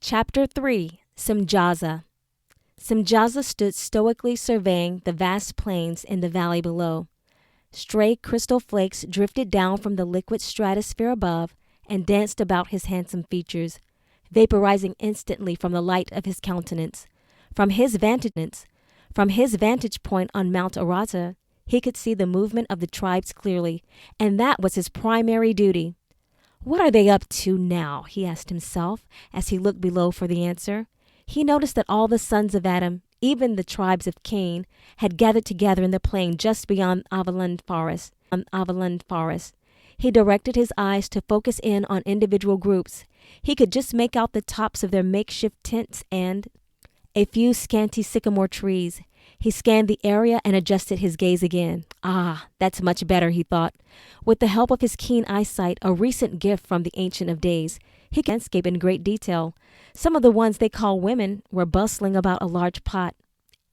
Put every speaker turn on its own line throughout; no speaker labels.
Chapter 3 Semjaza. Semjaza stood stoically surveying the vast plains in the valley below. Stray crystal flakes drifted down from the liquid stratosphere above and danced about his handsome features, vaporizing instantly from the light of his countenance. From his vantage point on Mount Arata, he could see the movement of the tribes clearly, and that was his primary duty. What are they up to now? He asked himself as he looked below for the answer. He noticed that all the sons of Adam, even the tribes of Cain, had gathered together in the plain just beyond Avaland Forest. He directed his eyes to focus in on individual groups. He could just make out the tops of their makeshift tents and a few scanty sycamore trees. He scanned the area and adjusted his gaze again. Ah, that's much better, he thought. With the help of his keen eyesight, a recent gift from the Ancient of Days, he could landscape in great detail. Some of the ones they call women were bustling about a large pot.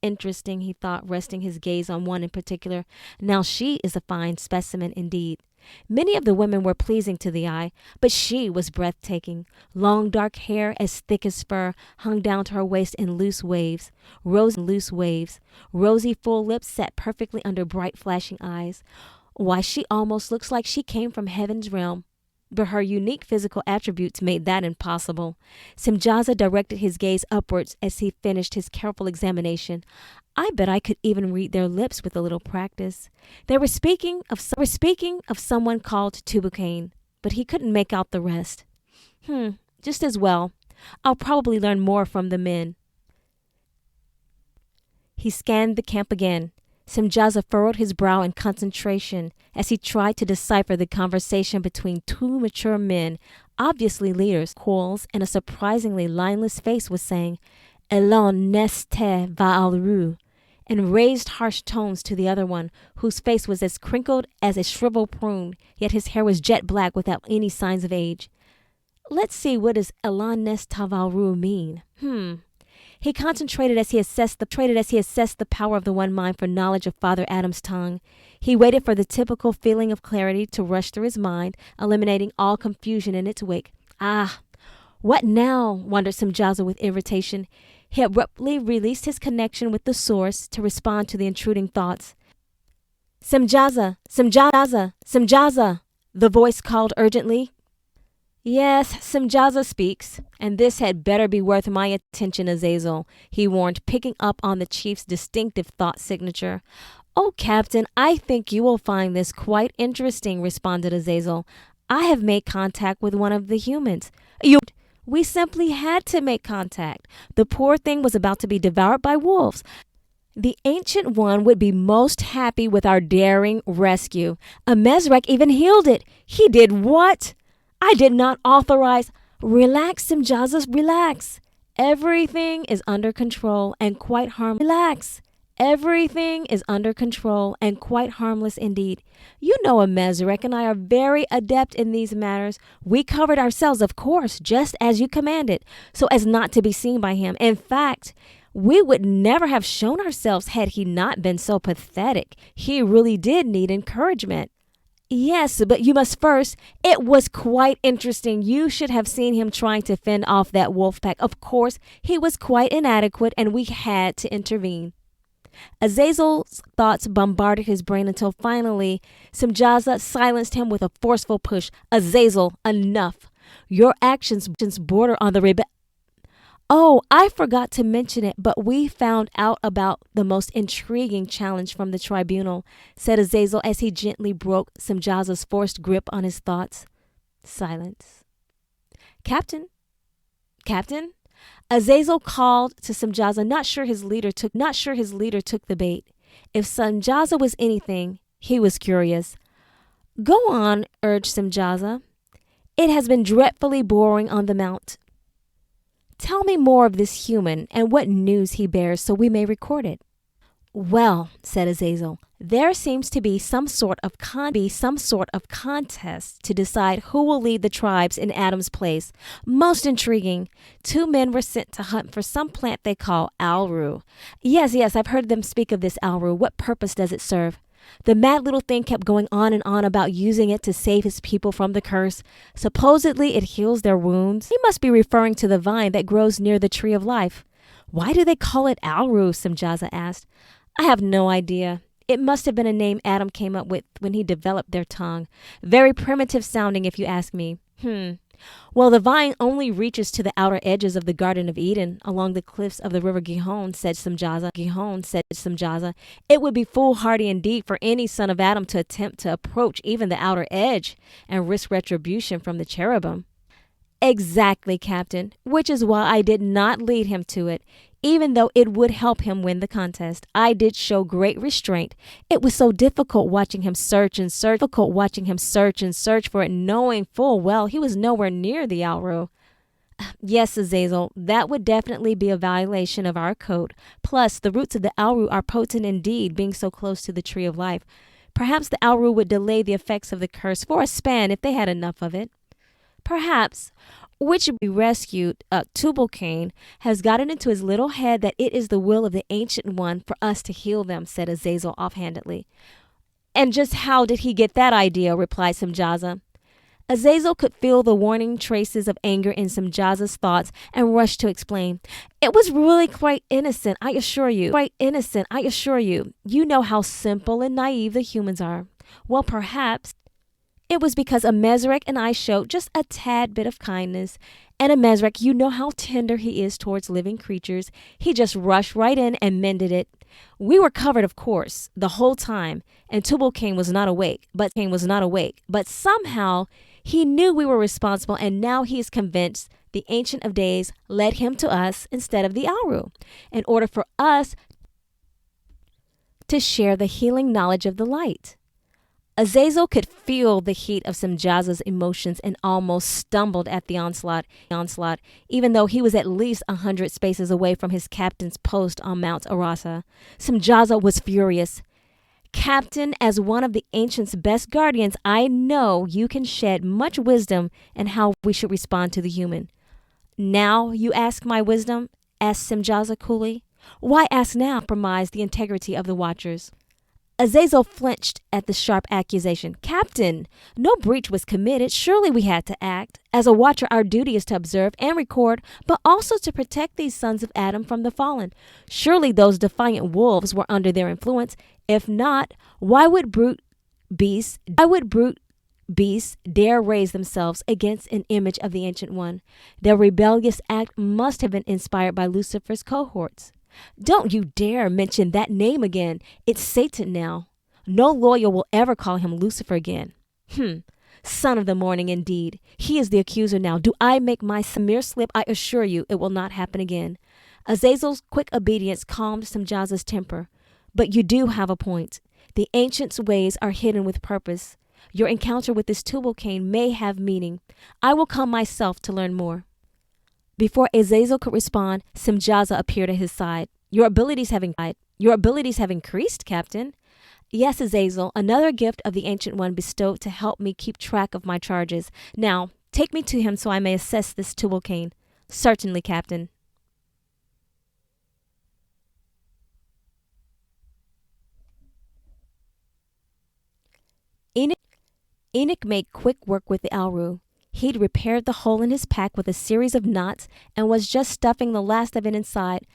Interesting, he thought, resting his gaze on one in particular. Now she is a fine specimen indeed. Many of the women were pleasing to the eye, but she was breathtaking. Long dark hair as thick as fur hung down to her waist in loose waves. Rosy full lips sat perfectly under bright flashing eyes. Why, she almost looks like she came from heaven's realm. But her unique physical attributes made that impossible. Semjaza directed his gaze upwards as he finished his careful examination. I bet I could even read their lips with a little practice. They were speaking of someone called Tubal-Cain, but he couldn't make out the rest. Just as well. I'll probably learn more from the men. He scanned the camp again. Semjaza furrowed his brow in concentration as he tried to decipher the conversation between two mature men, obviously leaders. Quarles, and a surprisingly lineless face was saying, Elon neste va'alru, and raised harsh tones to the other one, whose face was as crinkled as a shriveled prune, yet his hair was jet black without any signs of age. Let's see, what does Elon neste va'alru mean? He concentrated as he assessed the power of the one mind for knowledge of Father Adam's tongue. He waited for the typical feeling of clarity to rush through his mind, eliminating all confusion in its wake. Ah, what now? Wondered Semjaza with irritation. He abruptly released his connection with the source to respond to the intruding thoughts. Semjaza, Semjaza, Semjaza, the voice called urgently. Yes, Semjaza speaks, and this had better be worth my attention, Azazel, he warned, picking up on the chief's distinctive thought signature. Oh, Captain, I think you will find this quite interesting, responded Azazel. I have made contact with one of the humans. We simply had to make contact. The poor thing was about to be devoured by wolves. The Ancient One would be most happy with our daring rescue. A Mesrek even healed it. He did what? I did not authorize. Relax, Semjaza, relax. Everything is under control and quite harmless. Relax. Everything is under control and quite harmless indeed. You know a Mesrek and I are very adept in these matters. We covered ourselves, of course, just as you commanded, so as not to be seen by him. In fact, we would never have shown ourselves had he not been so pathetic. He really did need encouragement. Yes, but you must first. It was quite interesting. You should have seen him trying to fend off that wolf pack. Of course, he was quite inadequate and we had to intervene. Azazel's thoughts bombarded his brain until finally Semjaza silenced him with a forceful push. Azazel, enough. Your actions border on the rebellion. Oh, I forgot to mention it, but we found out about the most intriguing challenge from the tribunal, said Azazel as he gently broke Semjaza's forced grip on his thoughts. Silence. Captain? Azazel called to Semjaza, not sure his leader took the bait. If Semjaza was anything, he was curious. Go on, urged Semjaza. It has been dreadfully boring on the mount. Tell me more of this human and what news he bears so we may record it. Well, said Azazel, there seems to be some sort of contest to decide who will lead the tribes in Adam's place. Most intriguing. 2 men were sent to hunt for some plant they call alru. Yes, I've heard them speak of this alru. What purpose does it serve? The mad little thing kept going on and on about using it to save his people from the curse. Supposedly it heals their wounds. He must be referring to the vine that grows near the tree of life. Why do they call it Alru? Semjaza asked. I have no idea. It must have been a name Adam came up with when he developed their tongue. Very primitive sounding if you ask me. Well, the vine only reaches to the outer edges of the Garden of Eden, along the cliffs of the river Gihon, said Semjaza. It would be foolhardy indeed for any son of Adam to attempt to approach even the outer edge and risk retribution from the cherubim. Exactly, Captain, which is why I did not lead him to it, even though it would help him win the contest. I did show great restraint. It was so difficult watching him search for it, knowing full well he was nowhere near the Alru. Yes, Azazel, that would definitely be a violation of our code. Plus, the roots of the Alru are potent indeed, being so close to the tree of life. Perhaps the Alru would delay the effects of the curse for a span if they had enough of it. Perhaps, which we rescued, Tubal-Cain has gotten into his little head that it is the will of the Ancient One for us to heal them, said Azazel offhandedly. And just how did he get that idea? Replied Semjaza. Azazel could feel the warning traces of anger in Semjaza's thoughts and rushed to explain. It was really quite innocent, I assure you. You know how simple and naive the humans are. Well, perhaps it was because a Mesrek and I showed just a tad bit of kindness. And a Mesrek, you know how tender he is towards living creatures. He just rushed right in and mended it. We were covered, of course, the whole time, and Tubal-Cain was not awake. But somehow he knew we were responsible, and now he is convinced the Ancient of Days led him to us instead of the Alru, in order for us to share the healing knowledge of the light. Azazel could feel the heat of Semjaza's emotions and almost stumbled at the onslaught, even though he was at least 100 spaces away from his captain's post on Mount Arasa. Semjaza was furious. Captain, as one of the Ancient's best guardians, I know you can shed much wisdom in how we should respond to the human. Now you ask my wisdom? Asked Semjaza coolly. Why ask now? Compromise the integrity of the Watchers. Azazel flinched at the sharp accusation. Captain, no breach was committed. Surely we had to act. As a watcher, our duty is to observe and record, but also to protect these sons of Adam from the fallen. Surely those defiant wolves were under their influence. If not, why would brute beasts dare raise themselves against an image of the Ancient One? Their rebellious act must have been inspired by Lucifer's cohorts. Don't you dare mention that name again. It's Satan now. No lawyer will ever call him Lucifer again. Son of the morning indeed. He is the accuser now. Do I make my mere slip? I assure you it will not happen again. Azazel's quick obedience calmed Semjaza's temper. But you do have a point. The Ancient's ways are hidden with purpose. Your encounter with this Tubal-Cain may have meaning. I will come myself to learn more. Before Azazel could respond, Semjaza appeared at his side. Your abilities have increased, Captain. Yes, Azazel, another gift of the Ancient One bestowed to help me keep track of my charges. Now, take me to him so I may assess this Tubal-Cain. Certainly, Captain. Enoch made quick work with the Alru. He'd repaired the hole in his pack with a series of knots and was just stuffing the last of it inside,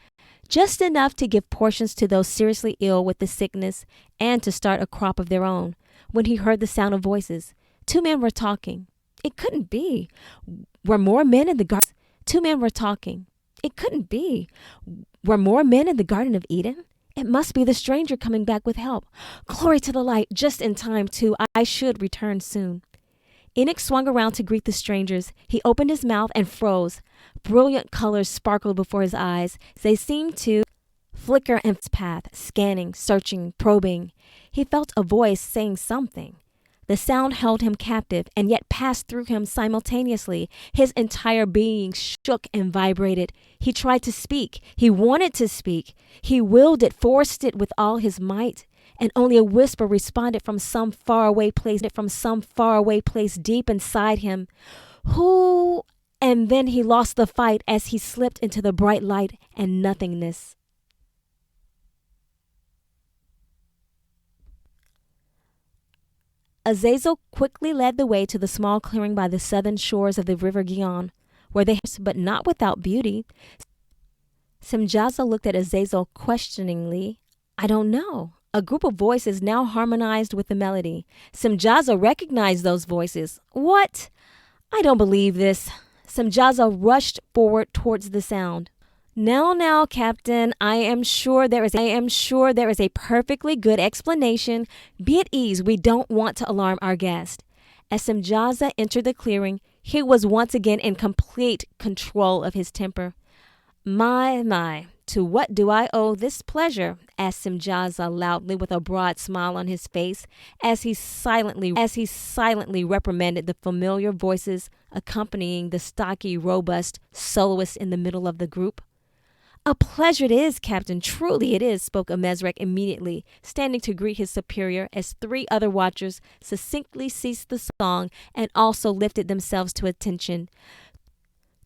just enough to give portions to those seriously ill with the sickness and to start a crop of their own, when he heard the sound of voices. Two men were talking. It couldn't be. Were more men in the garden? Two men were talking. It couldn't be. Were more men in the Garden of Eden? It must be the stranger coming back with help. Glory to the light, just in time, too. I should return soon. Enoch swung around to greet the strangers. He opened his mouth and froze. Brilliant colors sparkled before his eyes. They seemed to flicker in his path, scanning, searching, probing. He felt a voice saying something. The sound held him captive and yet passed through him simultaneously. His entire being shook and vibrated. He tried to speak. He wanted to speak. He willed it, forced it with all his might. And only a whisper responded from some faraway place deep inside him. Who? And then he lost the fight as he slipped into the bright light and nothingness. Azazel quickly led the way to the small clearing by the southern shores of the river Gihon, where they, but not without beauty. Semjaza looked at Azazel questioningly. I don't know. A group of voices now harmonized with the melody. Semjaza recognized those voices. What? I don't believe this. Semjaza rushed forward towards the sound. Now, Captain, I am sure there is a perfectly good explanation. Be at ease. We don't want to alarm our guest. As Semjaza entered the clearing, he was once again in complete control of his temper. My, to what do I owe this pleasure? Asked Semjaza loudly with a broad smile on his face as he silently reprimanded the familiar voices accompanying the stocky, robust soloist in the middle of the group. A pleasure it is, Captain, truly it is, spoke Amezrek immediately, standing to greet his superior as 3 other watchers succinctly ceased the song and also lifted themselves to attention.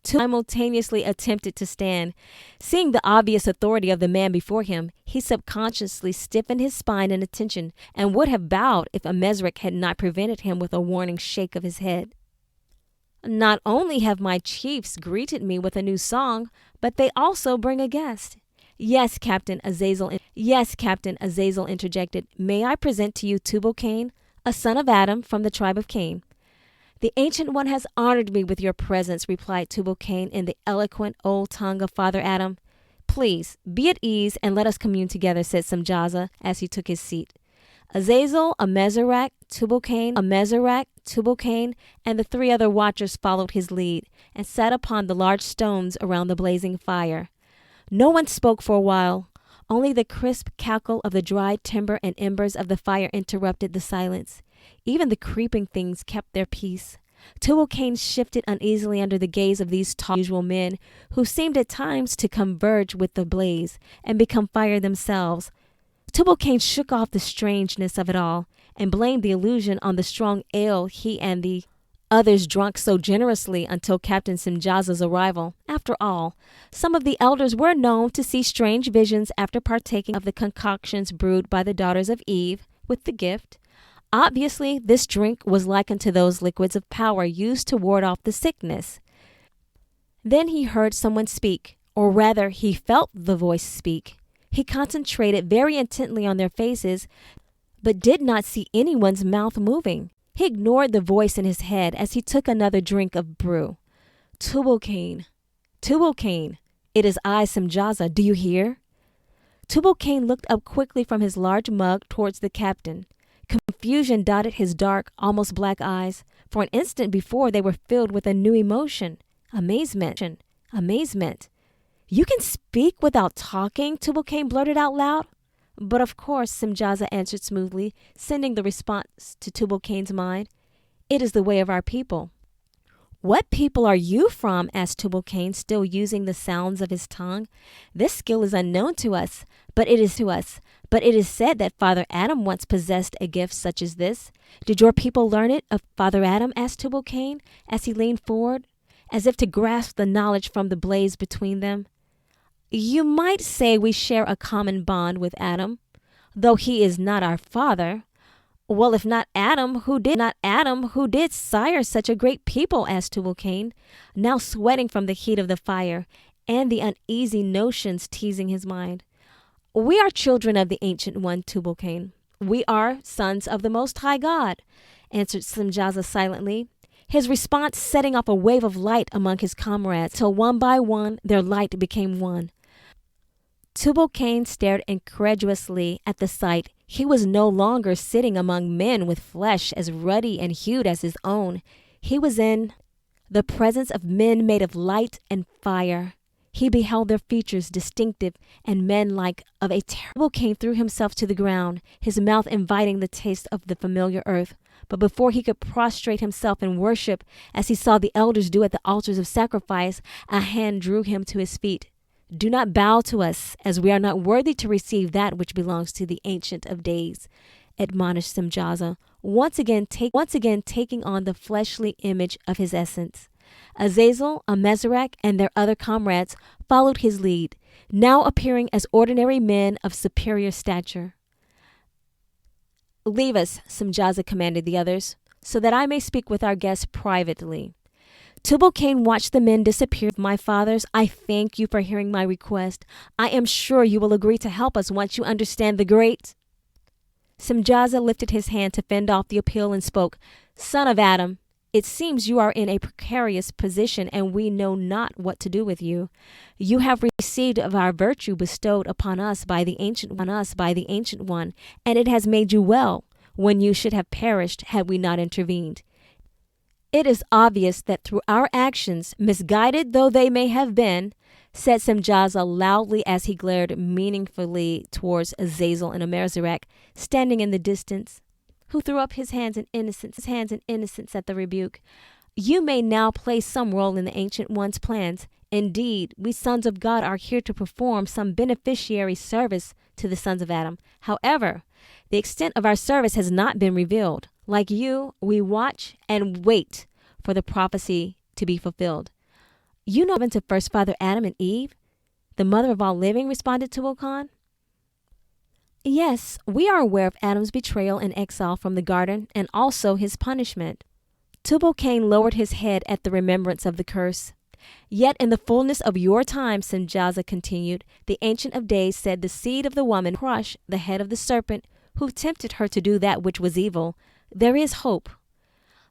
2 simultaneously attempted to stand. Seeing the obvious authority of the man before him, he subconsciously stiffened his spine in attention and would have bowed if Amezrek had not prevented him with a warning shake of his head. Not only have my chiefs greeted me with a new song, but they also bring a guest. Yes, Captain Azazel interjected. May I present to you Tubal-Cain, a son of Adam from the tribe of Cain? The Ancient One has honored me with your presence, replied Tubal-Cain in the eloquent old tongue of Father Adam. Please, be at ease and let us commune together, said Semjaza as he took his seat. Azazel, Amezrek, Tubal-Cain, and the 3 other watchers followed his lead and sat upon the large stones around the blazing fire. No one spoke for a while. Only the crisp cackle of the dried timber and embers of the fire interrupted the silence. Even the creeping things kept their peace. Tubal-Cain shifted uneasily under the gaze of these tall, unusual men, who seemed at times to converge with the blaze and become fire themselves. Tubal-Cain shook off the strangeness of it all and blamed the illusion on the strong ale he and the others drunk so generously until Captain Semjaza's arrival. After all, some of the elders were known to see strange visions after partaking of the concoctions brewed by the daughters of Eve with the gift. Obviously, this drink was likened to those liquids of power used to ward off the sickness. Then he heard someone speak, or rather, he felt the voice speak. He concentrated very intently on their faces, but did not see anyone's mouth moving. He ignored the voice in his head as he took another drink of brew. Tubal-Cain, it is I, Semjaza. Do you hear? Tubal-Cain looked up quickly from his large mug towards the captain. Confusion dotted his dark, almost black eyes. For an instant before, they were filled with a new emotion. Amazement. You can speak without talking? Tubal-Cain blurted out loud. But of course, Semjaza answered smoothly, sending the response to Tubal-Cain's mind. It is the way of our people. What people are you from? Asked Tubal-Cain, still using the sounds of his tongue. This skill is unknown to us, but it is said that Father Adam once possessed a gift such as this. Did your people learn it of Father Adam? Asked Tubal-Cain as he leaned forward, as if to grasp the knowledge from the blaze between them. You might say we share a common bond with Adam, though he is not our father. Well, if not Adam, who did sire such a great people? Asked Tubal-Cain, now sweating from the heat of the fire and the uneasy notions teasing his mind. We are children of the Ancient One, Tubal-Cain. We are sons of the Most High God, answered Semjaza silently, his response setting off a wave of light among his comrades, till one by one their light became one. Tubal-Cain stared incredulously at the sight. He was no longer sitting among men with flesh as ruddy and hued as his own. He was in the presence of men made of light and fire. He beheld their features distinctive and men-like of a terrible Cain threw himself to the ground, his mouth inviting the taste of the familiar earth. But before he could prostrate himself in worship, as he saw the elders do at the altars of sacrifice, a hand drew him to his feet. Do not bow to us, as we are not worthy to receive that which belongs to the Ancient of Days, admonished Semjaza, once again taking on the fleshly image of his essence. Azazel, Amezrek, and their other comrades followed his lead, now appearing as ordinary men of superior stature. Leave us, Semjaza commanded the others, so that I may speak with our guest privately. Tubal-Cain watched the men disappear. My fathers, I thank you for hearing my request. I am sure you will agree to help us once you understand the great. Semjaza lifted his hand to fend off the appeal and spoke, Son of Adam, it seems you are in a precarious position and we know not what to do with you. You have received of our virtue bestowed upon us by the Ancient One, and it has made you well, when you should have perished had we not intervened. It is obvious that through our actions, misguided though they may have been, said Semjaza loudly as he glared meaningfully towards Azazel and Amerzarek, standing in the distance, who threw up his hands in innocence at the rebuke. You may now play some role in the Ancient One's plans. Indeed, we sons of God are here to perform some beneficiary service to the sons of Adam. However, the extent of our service has not been revealed. Like you, we watch and wait for the prophecy to be fulfilled. You know to first father Adam and Eve, the mother of all living, responded Tubal-Cain. Yes, we are aware of Adam's betrayal and exile from the garden and also his punishment. Tubal-Cain lowered his head at the remembrance of the curse. Yet in the fullness of your time, Semjaza continued, the Ancient of Days said the seed of the woman crush the head of the serpent who tempted her to do that which was evil. There is hope.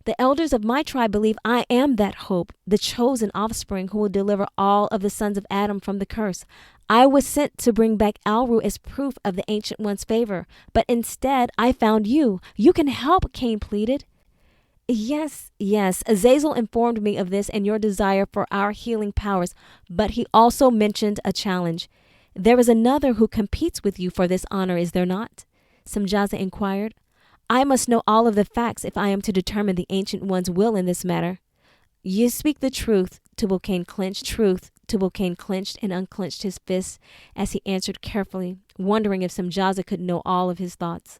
The elders of my tribe believe I am that hope, the chosen offspring who will deliver all of the sons of Adam from the curse. I was sent to bring back Alru as proof of the Ancient One's favor, but instead I found you. You can help, Cain pleaded. Yes, Azazel informed me of this and your desire for our healing powers, but he also mentioned a challenge. There is another who competes with you for this honor, is there not? Semjaza inquired. I must know all of the facts if I am to determine the Ancient One's will in this matter. You speak the truth, Tubal-Cain clenched. Tubal-Cain clenched and unclenched his fists as he answered carefully, wondering if Semjaza could know all of his thoughts.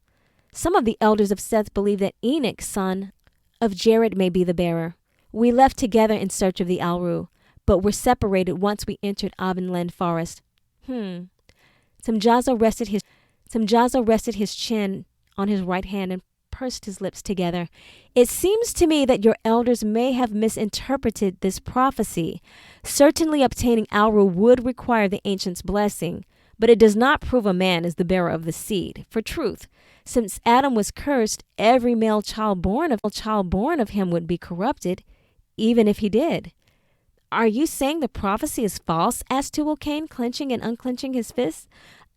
Some of the elders of Seth believe that Enoch, son of Jared, may be the bearer. We left together in search of the Alru, but were separated once we entered Avonland Forest. Semjaza rested his chin on his right hand and pursed his lips together. It seems to me that your elders may have misinterpreted this prophecy. Certainly obtaining Alru would require the ancient's blessing, but it does not prove a man is the bearer of the seed. For truth, since Adam was cursed, every male child born of him would be corrupted, even if he did. Are you saying the prophecy is false? Asked Tubal-Cain, clenching and unclenching his fists.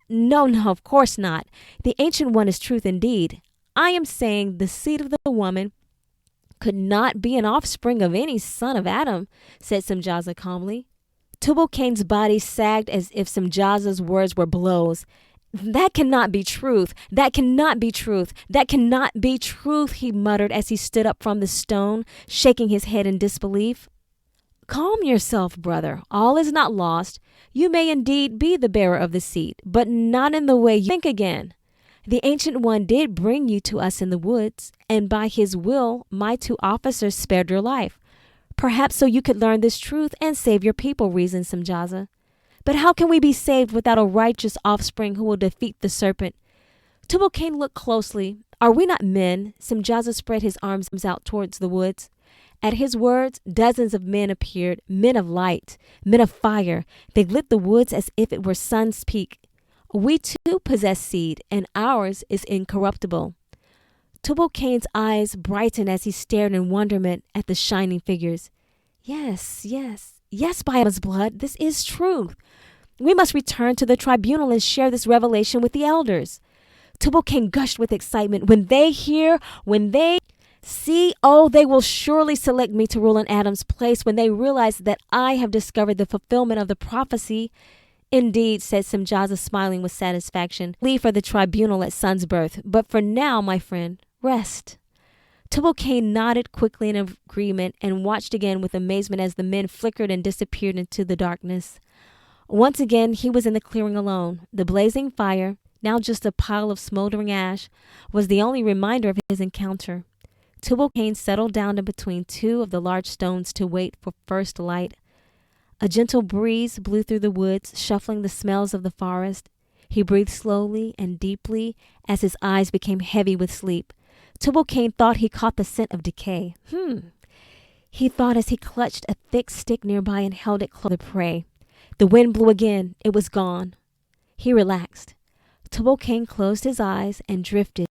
No, of course not. The Ancient One is truth indeed. I am saying the seed of the woman could not be an offspring of any son of Adam, said Semjaza calmly. Tubal-Cain's body sagged as if Semjaza's words were blows. That cannot be truth. That cannot be truth. That cannot be truth, he muttered as he stood up from the stone, shaking his head in disbelief. Calm yourself, brother. All is not lost. You may indeed be the bearer of the seed, but not in the way you think again. The Ancient One did bring you to us in the woods, and by his will, my 2 officers spared your life. Perhaps so you could learn this truth and save your people, reasoned Semjaza. But how can we be saved without a righteous offspring who will defeat the serpent? Tubal-Cain looked closely. Are we not men? Semjaza spread his arms out towards the woods. At his words, dozens of men appeared, men of light, men of fire. They lit the woods as if it were sun's peak. We too possess seed, and ours is incorruptible. Tubal-Cain's eyes brightened as he stared in wonderment at the shining figures. Yes, by Adam's blood, this is truth. We must return to the tribunal and share this revelation with the elders. Tubal-Cain gushed with excitement. When they see, they will surely select me to rule in Adam's place when they realize that I have discovered the fulfillment of the prophecy. Indeed, said Semjaza, smiling with satisfaction. Leave for the tribunal at sun's birth, but for now, my friend, rest. Tubal-Cain nodded quickly in agreement and watched again with amazement as the men flickered and disappeared into the darkness. Once again, he was in the clearing alone. The blazing fire, now just a pile of smoldering ash, was the only reminder of his encounter. Tubal-Cain settled down in between 2 of the large stones to wait for first light. A gentle breeze blew through the woods, shuffling the smells of the forest. He breathed slowly and deeply as his eyes became heavy with sleep. Tubal-Cain thought he caught the scent of decay. He thought as he clutched a thick stick nearby and held it close to the prey. The wind blew again. It was gone. He relaxed. Tubal-Cain closed his eyes and drifted